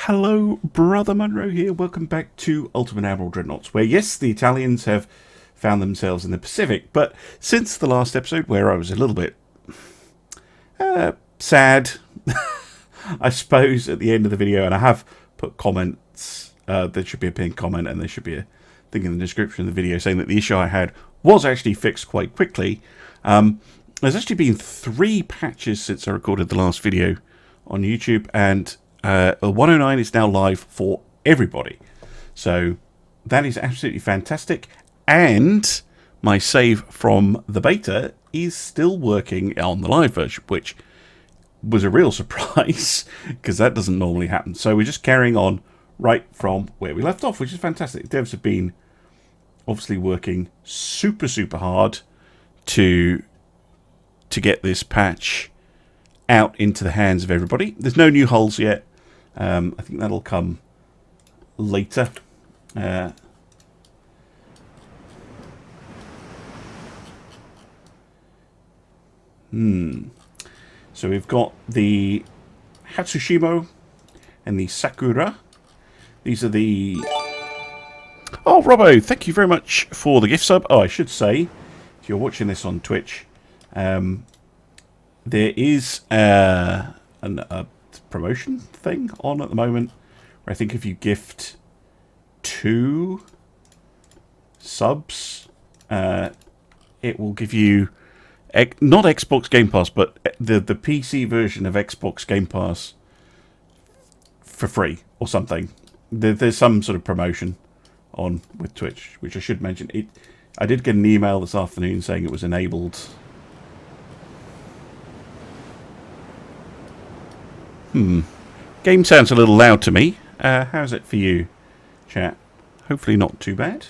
Hello, Brother Munro here. Welcome back to Ultimate Admiral Dreadnoughts, where, yes, the Italians have found themselves in the Pacific, but since the last episode, where I was a little bit sad, I suppose, at the end of the video, and I have put comments, there should be a pinned comment, and there should be a thing in the description of the video saying that the issue I had was actually fixed quite quickly. There's actually been 3 patches since I recorded the last video on YouTube, and 109 is now live for everybody. So that is absolutely fantastic. And my save from the beta is still working on the live version, which was a real surprise because that doesn't normally happen. So we're just carrying on right from where we left off, which is fantastic. Devs have been obviously working super hard to get this patch out into the hands of everybody. There's no new hulls yet. I think that'll come later. So we've got the Hatsushimo and the Sakura. These are the... Oh, Robbo, thank you very much for the gift sub. Oh, I should say, if you're watching this on Twitch, there is a promotion thing on at the moment where I think if you gift 2 subs, it will give you not Xbox Game Pass, but the PC version of Xbox Game Pass for free or something. There's some sort of promotion on with Twitch, which I should mention. I did get an email this afternoon saying it was enabled. Game sounds a little loud to me. How's it for you, chat? Hopefully not too bad.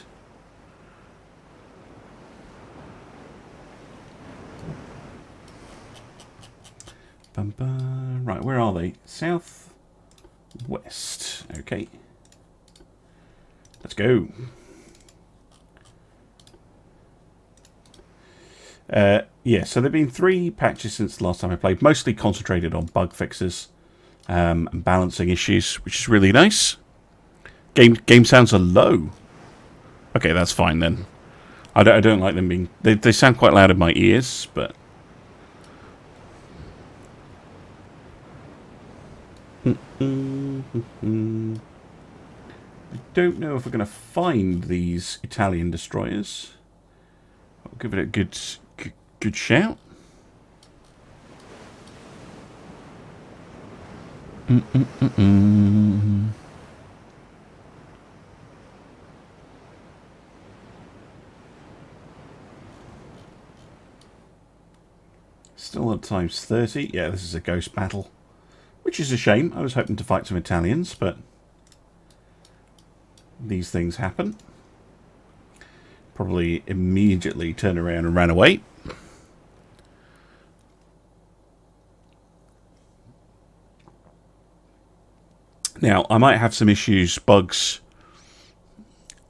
Right, where are they? South west. Okay. Let's go. Yeah, so there have been 3 patches since the last time I played, mostly concentrated on bug fixes. And balancing issues, which is really nice. Game sounds are low. Okay, that's fine then. I don't like them being... They sound quite loud in my ears, but... I don't know if we're going to find these Italian destroyers. I'll give it a good shout. Still at times 30. Yeah, this is a ghost battle, which is a shame. I was hoping to fight some Italians, but these things happen. Probably immediately turned around and ran away. Now, I might have some issues, bugs,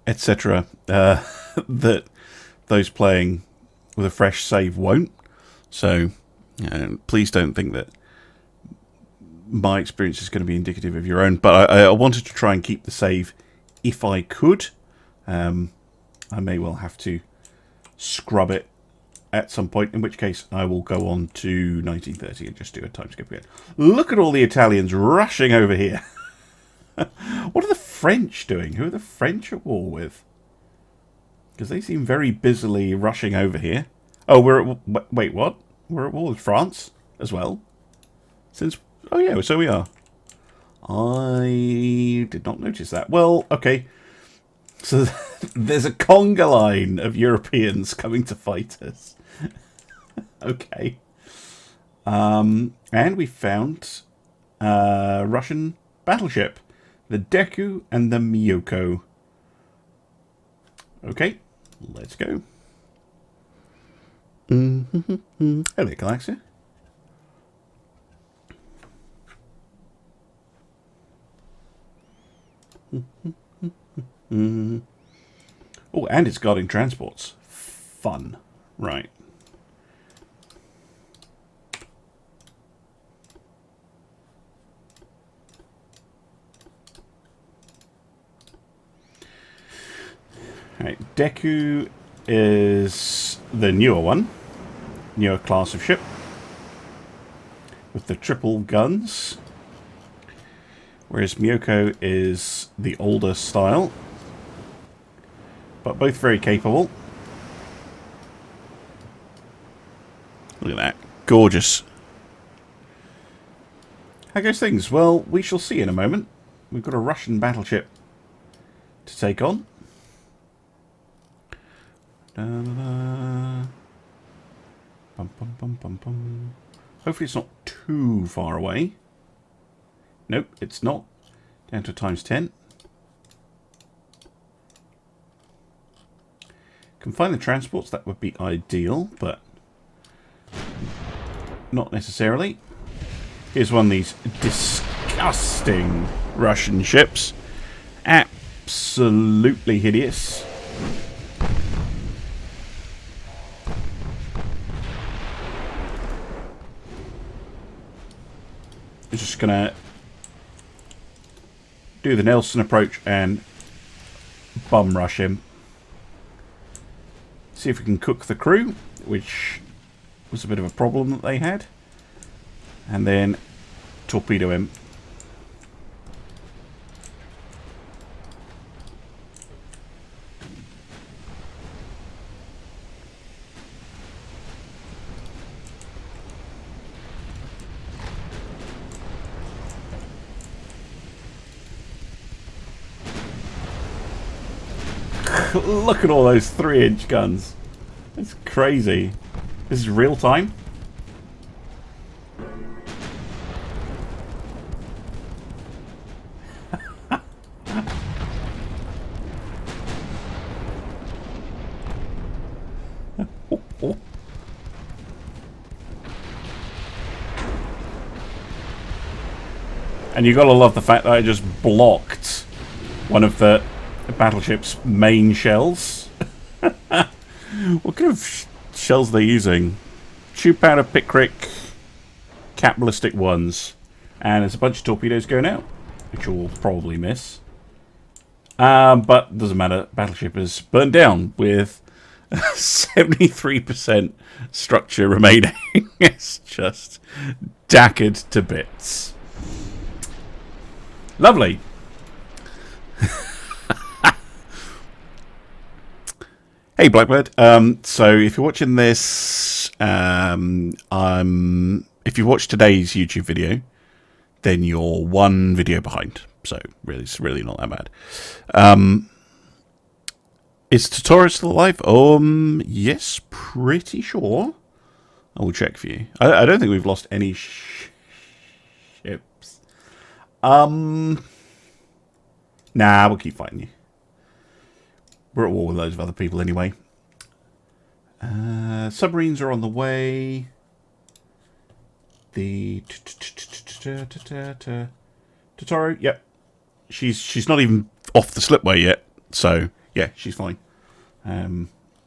etc. That those playing with a fresh save won't. So, please don't think that my experience is going to be indicative of your own. But I wanted to try and keep the save if I could. I may well have to scrub it at some point, in which case I will go on to 1930 and just do a time skip again. Look at all the Italians rushing over here. What are the French doing? Who are the French at war with? Because they seem very busily rushing over here. Oh, wait, what? We're at war with France as well? Since... Oh, yeah, so we are. I did not notice that. Well, okay. So there's a conga line of Europeans coming to fight us. Okay. And we found a Russian battleship. The Deku and the Miyoko. Okay, let's go. Hello, Galaxia. Oh, and it's guarding transports. Fun. Right. Right, Deku is the newer one, newer class of ship, with the triple guns, whereas Myoko is the older style, but both very capable. Look at that, gorgeous. How goes things? Well, we shall see in a moment. We've got a Russian battleship to take on. Bum, bum, bum, bum, bum. Hopefully it's not too far away. Nope, it's not. Down to ×10. Can find the transports, that would be ideal, but not necessarily. Here's one of these disgusting Russian ships. Absolutely hideous. I'm just gonna do the Nelson approach and bum rush him. See if we can cook the crew, which was a bit of a problem that they had. And then torpedo him. Look at all those 3-inch guns. It's crazy. This is real time. And you gotta love the fact that I just blocked one of the battleship's main shells. What kind of shells are they using? Tube powder, picric, cap ballistic ones. And there's a bunch of torpedoes going out, which you'll probably miss. But doesn't matter. Battleship is burned down with 73% structure remaining. It's just dackered to bits. Lovely. Hey Blackbird. So if you're watching this, if you watch today's YouTube video, then you're one video behind. So really, it's really not that bad. Is Totoro still alive? Yes, pretty sure. I will check for you. I don't think we've lost any ships. Nah, we'll keep fighting you. We're at war with loads of other people anyway. Submarines are on the way. The Totoro, yep. She's not even off the slipway yet, so yeah, she's fine.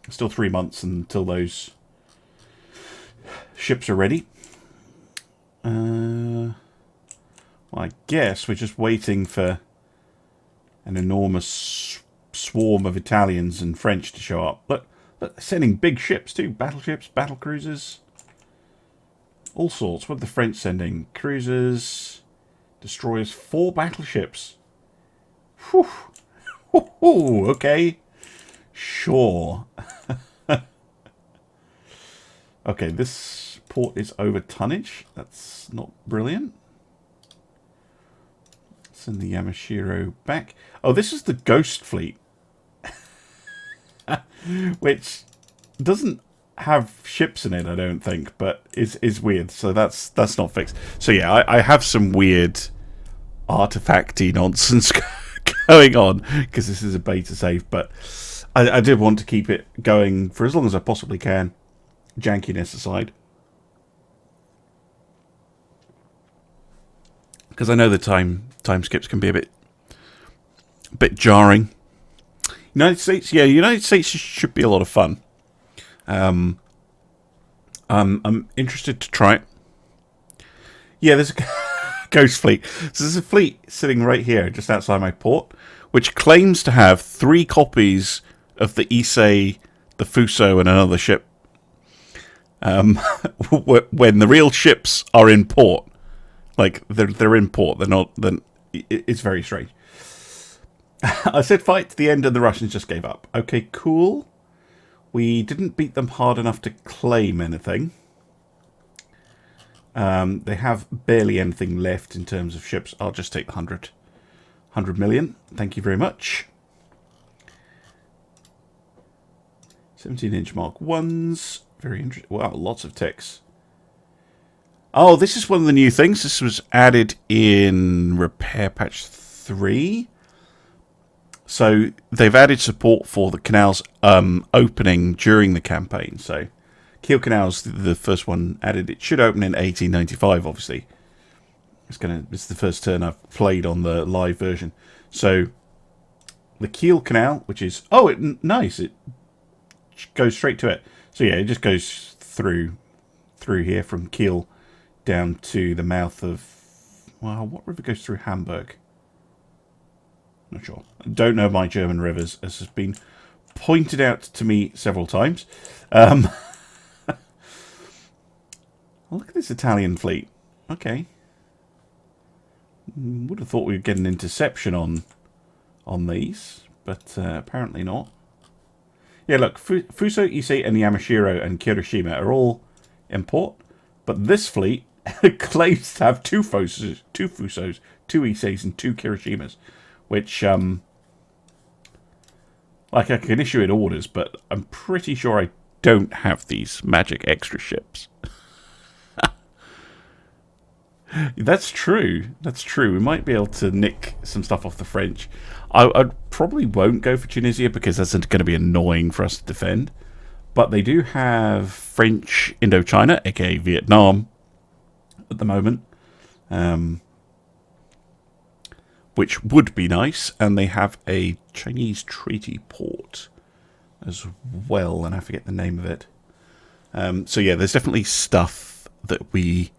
Still 3 months until those ships are ready. Well, I guess we're just waiting for an enormous swarm of Italians and French to show up. Look, they're sending big ships too. Battleships, battle cruisers, all sorts. What are the French sending? Cruisers, destroyers, 4 battleships. Whew. Okay. Sure. Okay, this port is over tonnage. That's not brilliant. Send the Yamashiro back. Oh, this is the Ghost Fleet. Which doesn't have ships in it, I don't think, but is weird. So that's not fixed. So yeah, I have some weird artifacty nonsense going on because this is a beta save, but I did want to keep it going for as long as I possibly can, jankiness aside. Because I know the time skips can be a bit jarring. United States, yeah, United States should be a lot of fun. I'm interested to try it. Yeah, there's a Ghost Fleet. So there's a fleet sitting right here, just outside my port, which claims to have 3 copies of the Issei, the Fuso, and another ship. When the real ships are in port, like they're in port, they're not. Then it's very strange. I said fight to the end, and the Russians just gave up. Okay, cool. We didn't beat them hard enough to claim anything. They have barely anything left in terms of ships. I'll just take the 100 million. Thank you very much. 17-inch Mark 1s. Very interesting. Wow, lots of ticks. Oh, this is one of the new things. This was added in Repair Patch 3. So they've added support for the canals opening during the campaign. So Kiel Canal's the first one added. It should open in 1895, obviously. It's the first turn I've played on the live version. So the Kiel Canal, which is nice. It goes straight to it. So yeah, it just goes through here from Kiel down to the mouth of, well, what river goes through Hamburg? Not sure. I don't know my German rivers, as has been pointed out to me several times. Look at this Italian fleet. Okay. Would have thought we'd get an interception on these, but apparently not. Yeah, look, Fuso, Issei, and Yamashiro and Kirishima are all in port, but this fleet claims to have two Fusos, two Isseis, and two Kirishimas, which, like, I can issue in orders, but I'm pretty sure I don't have these magic extra ships. That's true. That's true. We might be able to nick some stuff off the French. I probably won't go for Tunisia because that's going to be annoying for us to defend. But they do have French Indochina, aka Vietnam, at the moment, which would be nice. And they have a Chinese treaty port as well, and I forget the name of it. So yeah, there's definitely stuff that we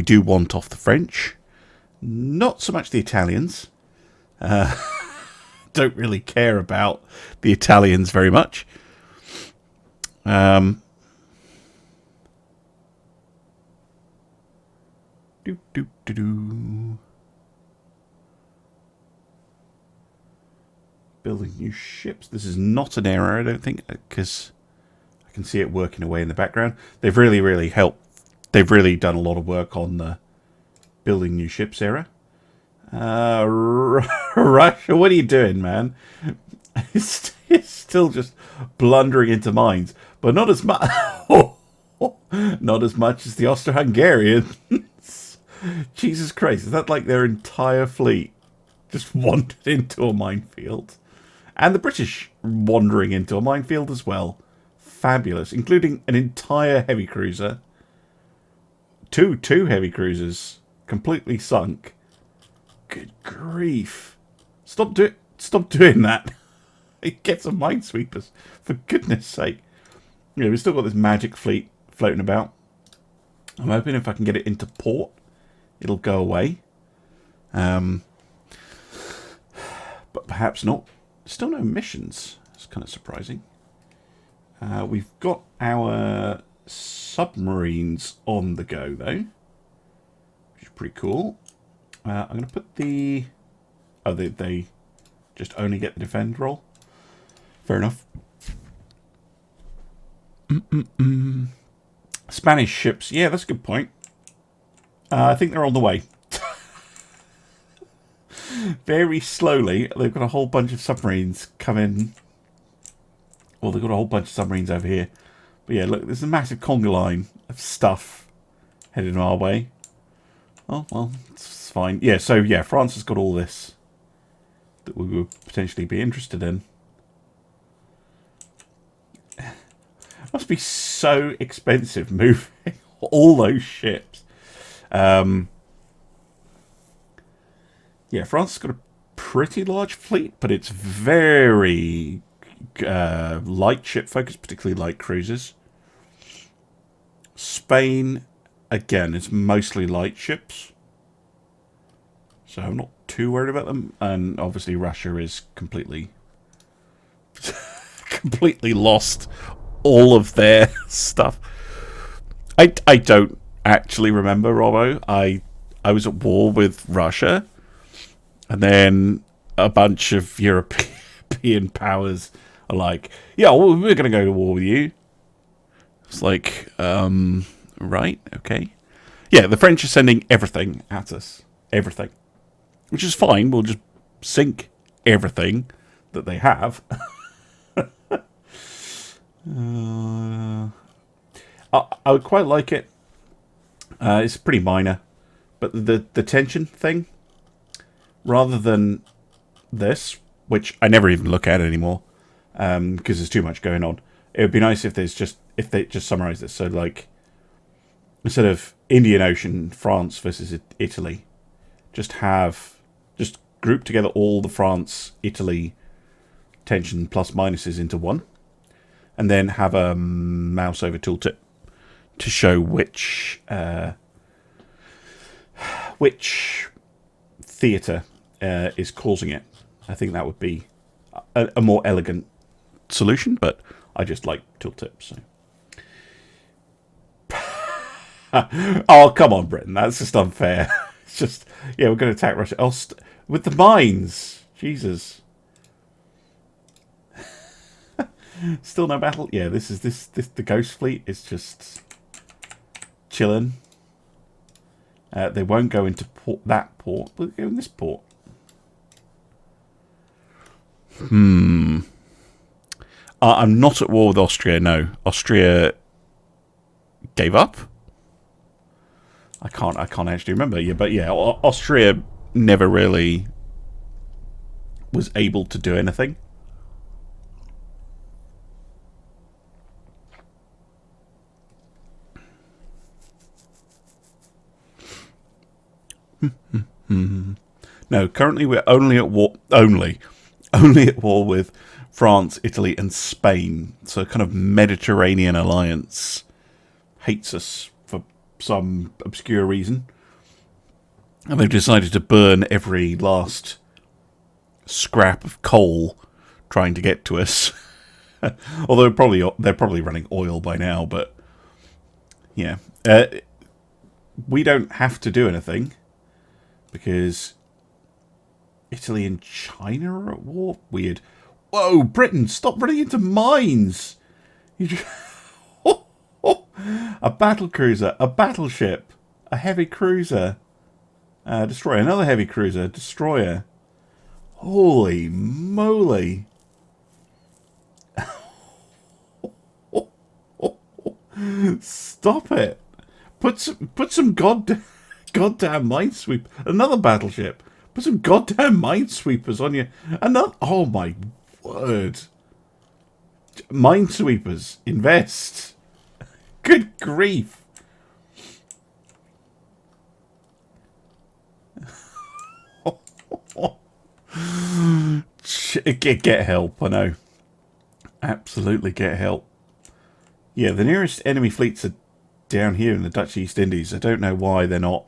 do want off the French. Not so much the Italians. Don't really care about the Italians very much. Building new ships. This is not an error, I don't think, because I can see it working away in the background. They've really helped. They've really done a lot of work on the building new ships era. Russia, what are you doing, man? It's still just blundering into mines, but not as much. Not as much as the Austro-Hungarians. Jesus Christ, is that like their entire fleet just wandered into a minefield? And the British wandering into a minefield as well. Fabulous, including an entire heavy cruiser. Two heavy cruisers completely sunk. Good grief! Stop doing that. Get some minesweepers, for goodness sake. Yeah, we've still got this magic fleet floating about. I'm hoping if I can get it into port, it'll go away. But perhaps not. Still no missions. It's kind of surprising. We've got our submarines on the go, though, which is pretty cool. I'm going to put the... Oh, they just only get the defend roll. Fair enough. Spanish ships. Yeah, that's a good point. I think they're on the way. Very slowly. They've got a whole bunch of submarines coming. Well, they've got a whole bunch of submarines over here. But yeah, look, there's a massive conga line of stuff heading our way. Oh, well, it's fine. Yeah, so yeah, France has got all this that we would potentially be interested in. It must be so expensive moving all those ships. Yeah, France has got a pretty large fleet, but it's very light ship focused, particularly light cruisers. Spain, again, is mostly light ships, so I'm not too worried about them. And obviously Russia is completely completely lost all of their stuff. I don't actually remember, Robbo. I was at war with Russia, and then a bunch of European powers are like, yeah, well, we're going to go to war with you. It's like, right, okay. Yeah, the French are sending everything at us. Everything. Which is fine. We'll just sink everything that they have. I would quite like it. It's pretty minor. But the tension thing, rather than this, which I never even look at anymore, because there's too much going on. It would be nice if they just summarize this. So, like, instead of Indian Ocean, France versus Italy, just group together all the France, Italy tension plus minuses into one, and then have a mouse over tooltip to show which theatre is causing it. I think that would be a more elegant solution, but I just like tooltips. So. Oh, come on, Britain. That's just unfair. It's just, yeah, we're going to attack Russia. With the mines. Jesus. Still no battle? Yeah, this the Ghost Fleet is just chilling. They won't go into that port, but they'll go in this port. I'm not at war with Austria, no. Austria gave up? I can't actually remember. Yeah, but yeah, Austria never really was able to do anything. No, currently we're only at war with France, Italy, and Spain. So, kind of Mediterranean alliance hates us for some obscure reason, and they've decided to burn every last scrap of coal trying to get to us. Although they're probably running oil by now, but yeah, we don't have to do anything because Italy and China are at war. Weird. Whoa, Britain, stop running into mines! A battle cruiser, a battleship, a heavy cruiser, destroyer, another heavy cruiser, destroyer. Holy moly! Stop it! Put some goddamn minesweep. Another battleship. Put some goddamn minesweepers on you. Another. Oh my word! Minesweepers, invest. Good grief! Get help! I know. Absolutely get help. Yeah, the nearest enemy fleets are down here in the Dutch East Indies. I don't know why they're not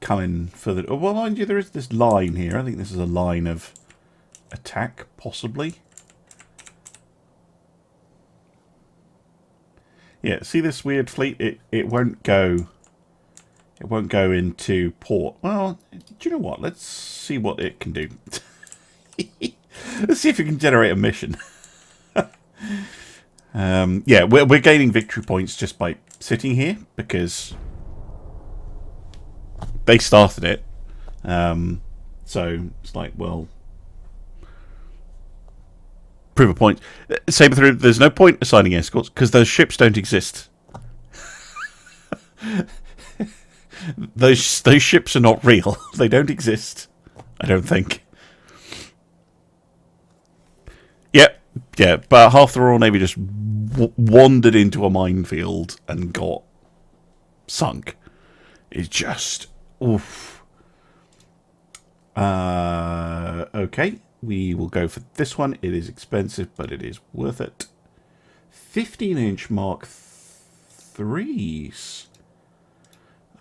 coming further. Oh, well, mind you, there is this line here. I think this is a line of attack, possibly. Yeah, see this weird fleet? It won't go. It won't go into port. Well, do you know what? Let's see what it can do. Let's see if it can generate a mission. Yeah, we're gaining victory points just by sitting here because they started it. So it's like, well, prove a point. Saber, there's no point assigning escorts because those ships don't exist. Those ships are not real. They don't exist. I don't think. Yeah, but half the Royal Navy just wandered into a minefield and got sunk. It's just oof. Okay, we will go for this one. It is expensive, but it is worth it. 15-inch Mark 3s.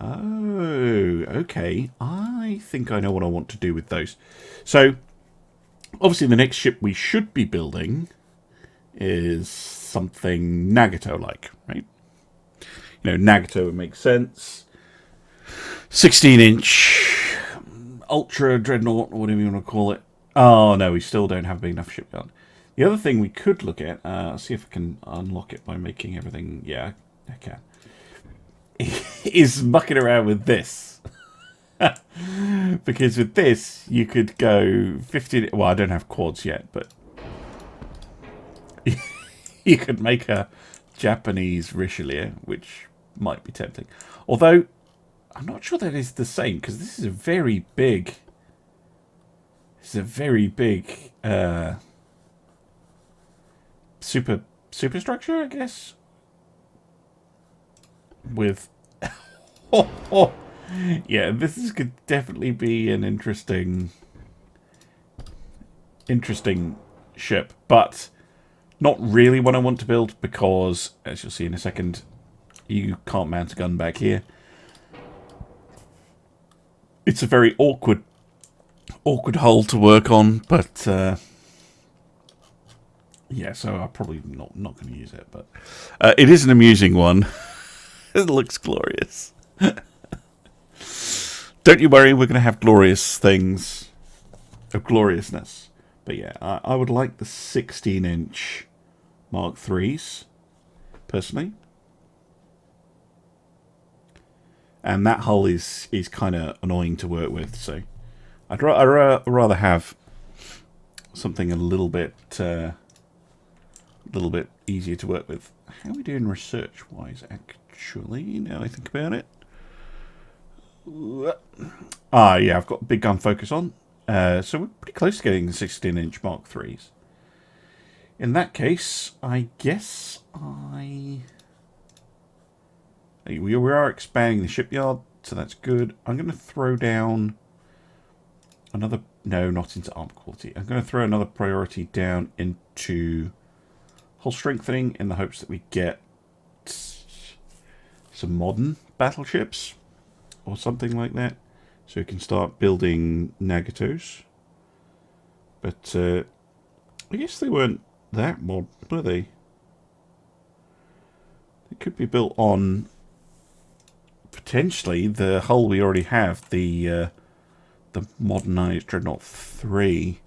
Oh, okay. I think I know what I want to do with those. So, Obviously, the next ship we should be building is something Nagato-like, right? You know, Nagato would make sense. 16-inch Ultra Dreadnought, or whatever you want to call it. Oh, no, we still don't have a big enough shipyard. The other thing we could look at, see if I can unlock it by making everything... Yeah, I can. Is mucking around with this. Because with this, you could go 15... Well, I don't have quads yet, but... you could make a Japanese Richelieu, which might be tempting. Although, I'm not sure that is the same, because this is a very big... This is a very big... superstructure, I guess? With... Yeah, this could definitely be an interesting ship, but not really what I want to build because, as you'll see in a second, you can't mount a gun back here. It's a very awkward hull to work on, but yeah, so I'm probably not going to use it, but it is an amusing one. It looks glorious. Don't you worry, we're going to have glorious things of gloriousness. But yeah, I would like the 16-inch Mark IIIs, personally. And that hull is kind of annoying to work with, so I'd rather have something a little bit easier to work with. How are we doing research-wise, actually, now I think about it? Yeah, I've got big gun focus on. So we're pretty close to getting the 16-inch Mark IIIs. In that case, I guess we are expanding the shipyard, so that's good. I'm going to throw down another... No, not into armor quality. I'm going to throw another priority down into hull strengthening in the hopes that we get some modern battleships or something like that, so we can start building Nagatos. But I guess they weren't that modern, were they? They could be built on potentially the hull we already have, the modernized Dreadnought 3.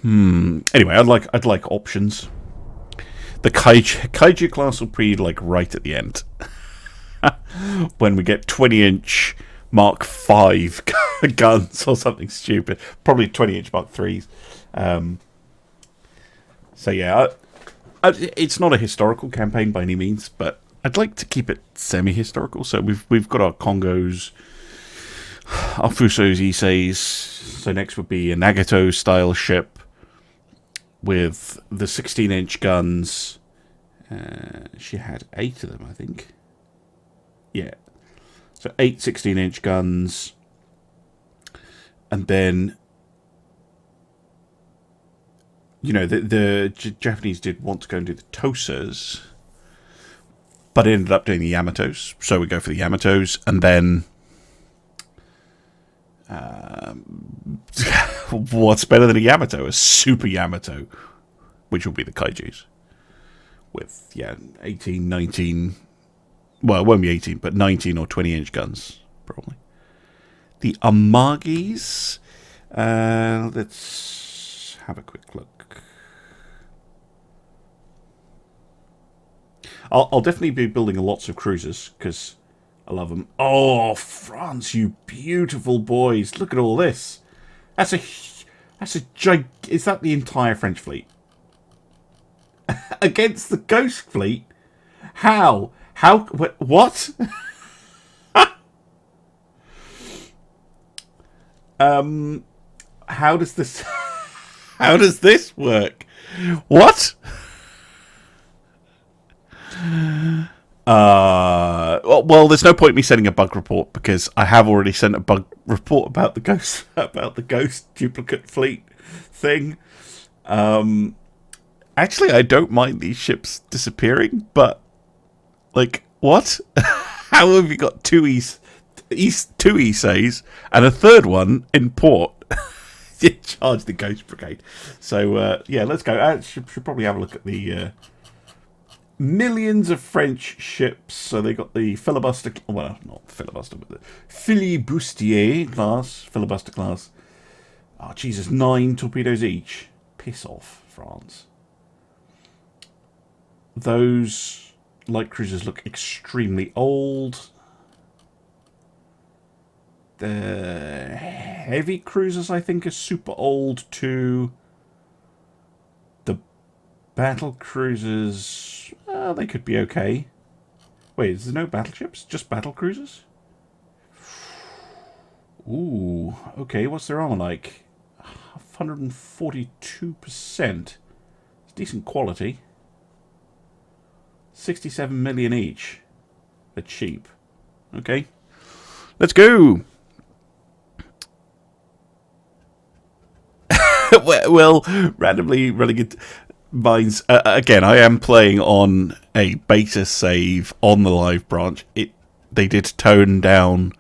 Anyway, I'd like options. The Kaiju class will be like right at the end. When we get 20-inch Mark V guns or something stupid. Probably 20-inch Mark IIIs. So yeah, it's not a historical campaign by any means, but I'd like to keep it semi-historical. So we've got our Congos, our Fusos, Iseis. So next would be a Nagato-style ship with the 16-inch guns. She had 8 of them, I think. Yeah. So 8 16-inch guns. And then, you know, the Japanese did want to go and do the Tosas, but ended up doing the Yamatos. So we go for the Yamatos, and then what's better than a Yamato? A super Yamato, which will be the Kaijus. With, 18, 19... Well, it won't be 18, but 19 or 20-inch guns, probably. The Amagis. Let's have a quick look. I'll definitely be building lots of cruisers, because I love them. Oh, France, you beautiful boys. Look at all this. Is that the entire French fleet? Against the Ghost fleet? How? What? How does this work? What? Well, there's no point in me sending a bug report because I have already sent a bug report about the ghost duplicate fleet thing. Actually, I don't mind these ships disappearing, but like, what? How have you got two Iseis and a third one in port? Charge the Ghost Brigade. So, yeah, let's go. I should probably have a look at the millions of French ships. So they got the filibuster, well, not filibuster, but the filibustier class, filibuster class. Oh, Jesus, 9 torpedoes each. Piss off, France. Those light cruisers look extremely old. The heavy cruisers, I think, are super old too. The battle cruisers, they could be okay. Wait, is there no battleships? Just battle cruisers? Ooh, okay, what's their armor like? 142%. It's decent quality. 67 million each. They're cheap. Okay. Let's go! Well, randomly running mines. Again, I am playing on a beta save on the live branch. They did tone down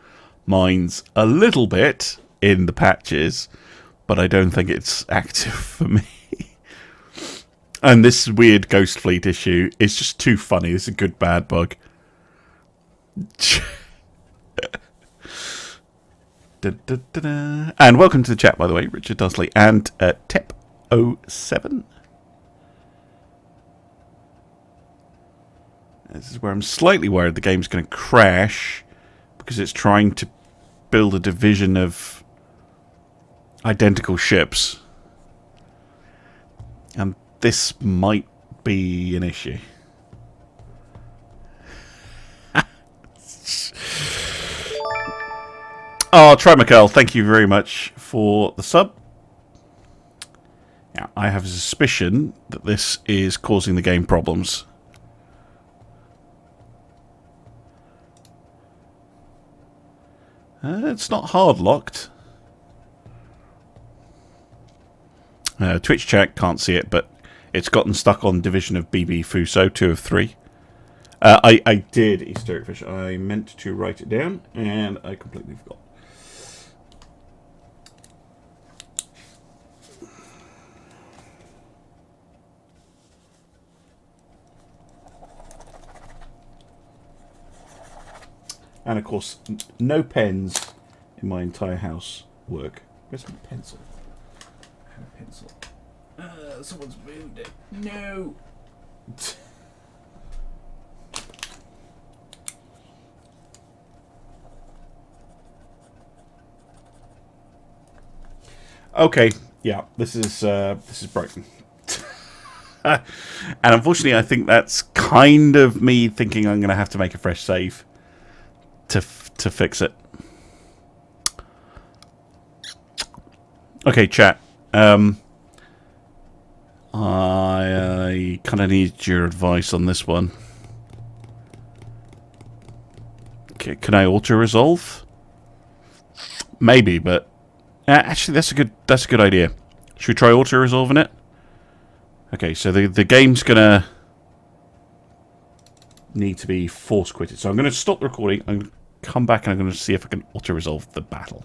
mines a little bit in the patches, but I don't think it's active for me. And this weird Ghost Fleet issue is just too funny. It's a good bad bug. And welcome to the chat, by the way, Richard Dusley and Tep07. This is where I'm slightly worried the game's going to crash because it's trying to build a division of identical ships. And this might be an issue. Oh, Try Michael, thank you very much for the sub. Now, I have a suspicion that this is causing the game problems. It's not hard locked. Twitch chat can't see it, but it's gotten stuck on Division of BB Fuso, 2 of 3. I did, Easter Fish. I meant to write it down, and I completely forgot. And of course, no pens in my entire house work. Where's my pencil? I have a pencil. Someone's moved it. No. Okay, yeah, this is broken. And unfortunately, I think that's kind of me thinking I'm going to have to make a fresh save to fix it. Okay, chat. I kind of need your advice on this one. Okay, can I auto-resolve? Maybe, but actually, that's a good idea. Should we try auto-resolving it? Okay, so the game's gonna need to be force quitted. So I'm going to stop the recording. I'm going to come back and I'm going to see if I can auto-resolve the battle.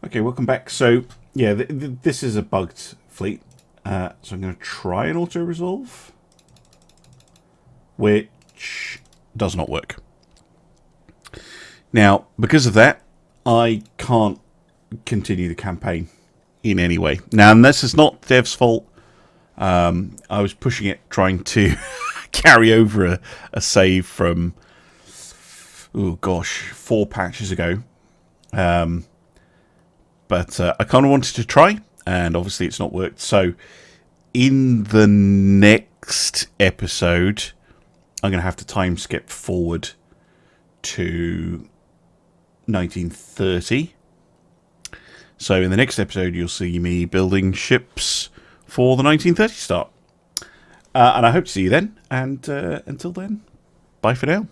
Okay, welcome back. So, yeah, this is a bugged fleet. So I'm going to try an auto-resolve, which does not work. Now, because of that, I can't continue the campaign in any way. Now, and this is not dev's fault. I was pushing it, trying to carry over a save from, oh gosh, 4 patches ago. But I kind of wanted to try, and obviously it's not worked. So in the next episode, I'm going to have to time skip forward to 1930. So in the next episode, you'll see me building ships for the 1930 start. And I hope to see you then. And until then, bye for now.